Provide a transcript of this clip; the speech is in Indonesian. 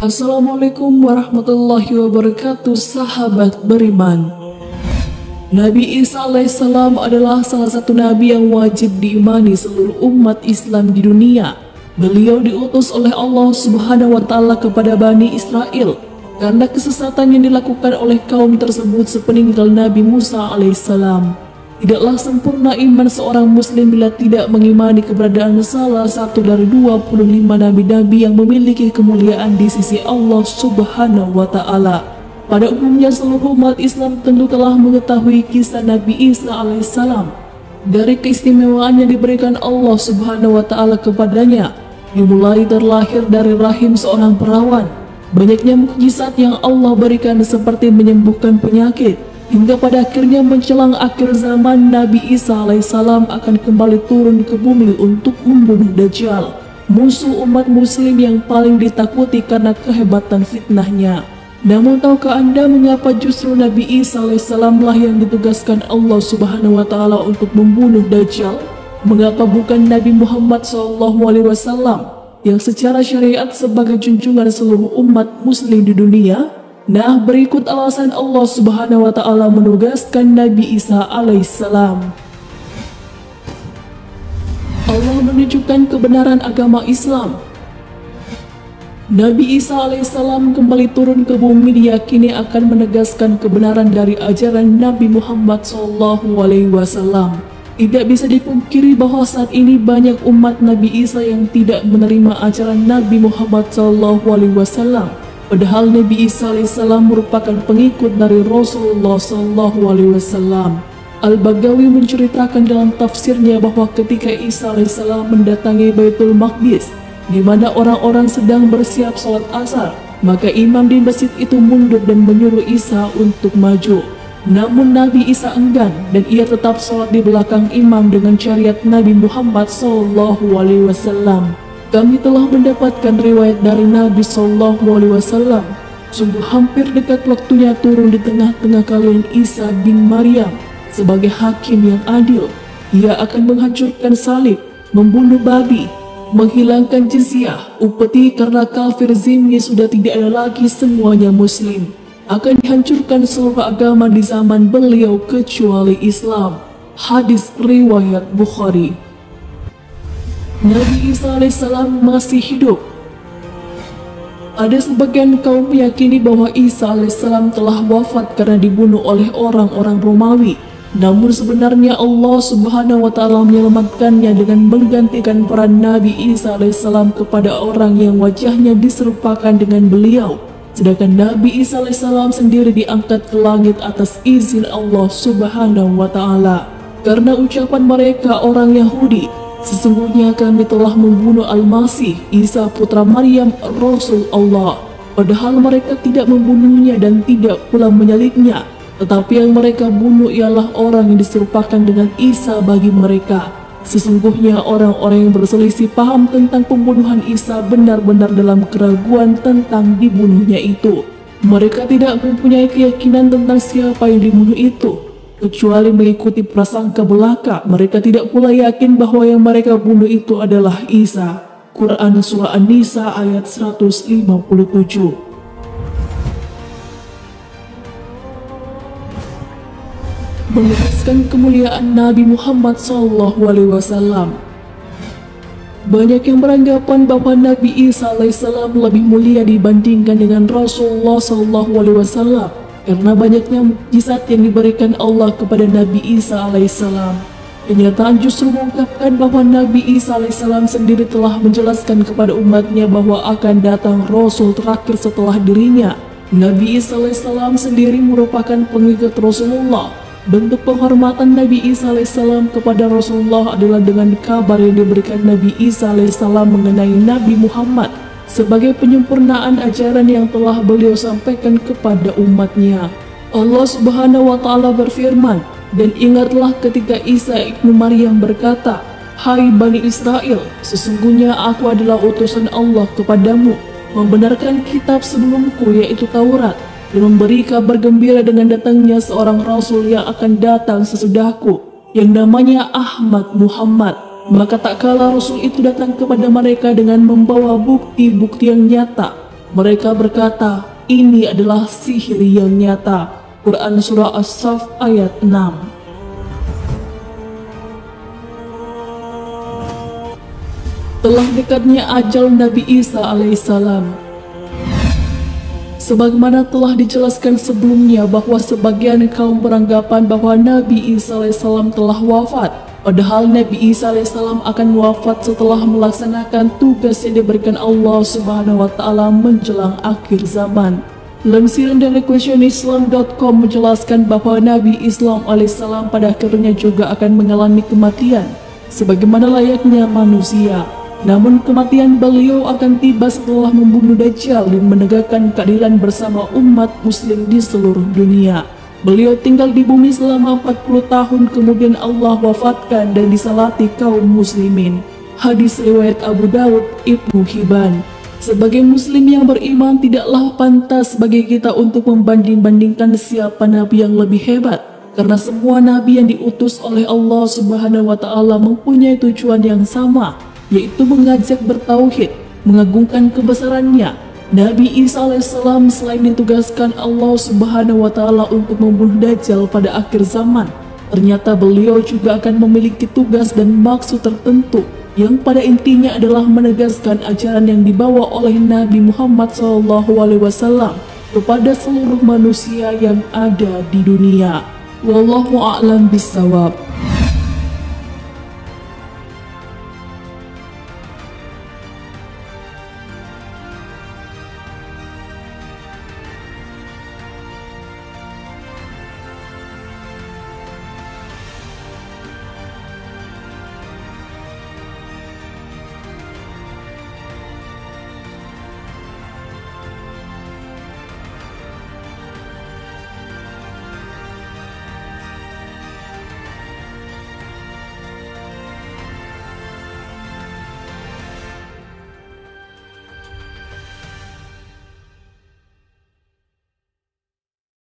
Assalamualaikum warahmatullahi wabarakatuh, sahabat beriman. Nabi Isa alaihissalam adalah salah satu nabi yang wajib diimani seluruh umat Islam di dunia. Beliau diutus oleh Allah Subhanahu wa Ta'ala kepada Bani Israel karena kesesatan yang dilakukan oleh kaum tersebut sepeninggal Nabi Musa alaihissalam. Tidaklah sempurna iman seorang muslim bila tidak mengimani keberadaan salah satu dari 25 nabi-nabi yang memiliki kemuliaan di sisi Allah Subhanahu wa Ta'ala. Pada umumnya seluruh umat Islam tentu telah mengetahui kisah Nabi Isa alaihissalam. Dari keistimewaan yang diberikan Allah Subhanahu wa Ta'ala kepadanya, dimulai terlahir dari rahim seorang perawan, banyaknya mukjizat yang Allah berikan seperti menyembuhkan penyakit, hingga pada akhirnya menjelang akhir zaman Nabi Isa alaihissalam akan kembali turun ke bumi untuk membunuh Dajjal, musuh umat muslim yang paling ditakuti karena kehebatan fitnahnya. Namun tahukah Anda mengapa justru Nabi Isa alaihissalam lah yang ditugaskan Allah Subhanahu wa Ta'ala untuk membunuh Dajjal? Mengapa bukan Nabi Muhammad SAW yang secara syariat sebagai junjungan seluruh umat muslim di dunia? Nah, berikut alasan Allah Subhanahu wa Ta'ala menugaskan Nabi Isa alaihissalam. Allah menunjukkan kebenaran agama Islam. Nabi Isa alaihissalam kembali turun ke bumi diyakini akan menegaskan kebenaran dari ajaran Nabi Muhammad SAW. Tidak bisa dipungkiri bahwa saat ini banyak umat Nabi Isa yang tidak menerima ajaran Nabi Muhammad SAW. Padahal Nabi Isa alaihissalam merupakan pengikut dari Rasulullah SAW. Al-Baghawi menceritakan dalam tafsirnya bahwa ketika Isa alaihissalam mendatangi Baitul Maqdis, di mana orang-orang sedang bersiap sholat asar, maka imam di masjid itu mundur dan menyuruh Isa untuk maju. Namun Nabi Isa enggan dan ia tetap sholat di belakang imam dengan syariat Nabi Muhammad SAW. Kami telah mendapatkan riwayat dari Nabi SAW. Sungguh hampir dekat waktunya turun di tengah-tengah kalian Isa bin Maryam sebagai hakim yang adil. Ia akan menghancurkan salib, membunuh babi, menghilangkan jizyah, upeti karena kafir zimmi sudah tidak ada lagi, semuanya muslim. Akan dihancurkan seluruh agama di zaman beliau kecuali Islam. Hadis riwayat Bukhari. Nabi Isa alaihissalam masih hidup. Ada sebagian kaum meyakini bahwa Isa alaihissalam telah wafat karena dibunuh oleh orang-orang Romawi. Namun sebenarnya Allah Subhanahu wa Ta'ala menyelamatkannya dengan menggantikan peran Nabi Isa alaihissalam kepada orang yang wajahnya diserupakan dengan beliau. Sedangkan Nabi Isa alaihissalam sendiri diangkat ke langit atas izin Allah Subhanahu wa Ta'ala. Karena ucapan mereka orang Yahudi, sesungguhnya kami telah membunuh Al-Masih, Isa putra Maryam, Rasul Allah. Padahal mereka tidak membunuhnya dan tidak pula menyalibnya, tetapi yang mereka bunuh ialah orang yang diserupakan dengan Isa bagi mereka. Sesungguhnya orang-orang yang berselisih paham tentang pembunuhan Isa benar-benar dalam keraguan tentang dibunuhnya itu. Mereka tidak mempunyai keyakinan tentang siapa yang dibunuh itu, kecuali mengikuti prasangka belaka. Mereka tidak pula yakin bahwa yang mereka bunuh itu adalah Isa. Quran Surah An-Nisa ayat 157. Menegaskan kemuliaan Nabi Muhammad SAW. Banyak yang beranggapan bahwa Nabi Isa alaihissalam lebih mulia dibandingkan dengan Rasulullah SAW karena banyaknya mukjizat yang diberikan Allah kepada Nabi Isa alaihissalam. Kenyataan justru mengungkapkan bahwa Nabi Isa alaihissalam sendiri telah menjelaskan kepada umatnya bahwa akan datang Rasul terakhir setelah dirinya. Nabi Isa alaihissalam sendiri merupakan pengikut Rasulullah. Bentuk penghormatan Nabi Isa alaihissalam kepada Rasulullah adalah dengan kabar yang diberikan Nabi Isa alaihissalam mengenai Nabi Muhammad sebagai penyempurnaan ajaran yang telah beliau sampaikan kepada umatnya. Allah Subhanahu wa Ta'ala berfirman, dan ingatlah ketika Isa ibnu Maryam berkata, "Hai Bani Israel, sesungguhnya aku adalah utusan Allah kepadamu, membenarkan kitab sebelumku yaitu Taurat, dan memberi kabar gembira dengan datangnya seorang Rasul yang akan datang sesudahku, yang namanya Ahmad Muhammad. Maka tak kala Rasul itu datang kepada mereka dengan membawa bukti-bukti yang nyata, Mereka berkata, ini adalah sihir yang nyata. Quran Surah As-Saff ayat 6. Telah dekatnya ajal Nabi Isa alaihissalam. Sebagaimana telah dijelaskan sebelumnya bahwa sebagian kaum beranggapan bahwa Nabi Isa alaihissalam telah wafat, padahal Nabi Isa alaihissalam akan wafat setelah melaksanakan tugas yang diberikan Allah Subhanahu wa Ta'ala menjelang akhir zaman. Lemsiran dari questionislam.com menjelaskan bahwa Nabi Islam alaihissalam pada akhirnya juga akan mengalami kematian sebagaimana layaknya manusia. Namun kematian beliau akan tiba setelah membunuh Dajjal dan menegakkan keadilan bersama umat muslim di seluruh dunia. Beliau tinggal di bumi selama 40 tahun, kemudian Allah wafatkan dan disalati kaum muslimin. Hadis riwayat Abu Daud, Ibnu Hibban. Sebagai muslim yang beriman, tidaklah pantas bagi kita untuk membanding-bandingkan siapa nabi yang lebih hebat, karena semua nabi yang diutus oleh Allah Subhanahu wa Ta'ala mempunyai tujuan yang sama, yaitu mengajak bertauhid, mengagungkan kebesarannya. Nabi Isa alaihissalam selain ditugaskan Allah Subhanahu wa Ta'ala untuk membunuh Dajjal pada akhir zaman, ternyata beliau juga akan memiliki tugas dan maksud tertentu yang pada intinya adalah menegaskan ajaran yang dibawa oleh Nabi Muhammad SAW kepada seluruh manusia yang ada di dunia. Wallahu a'lam bishawab.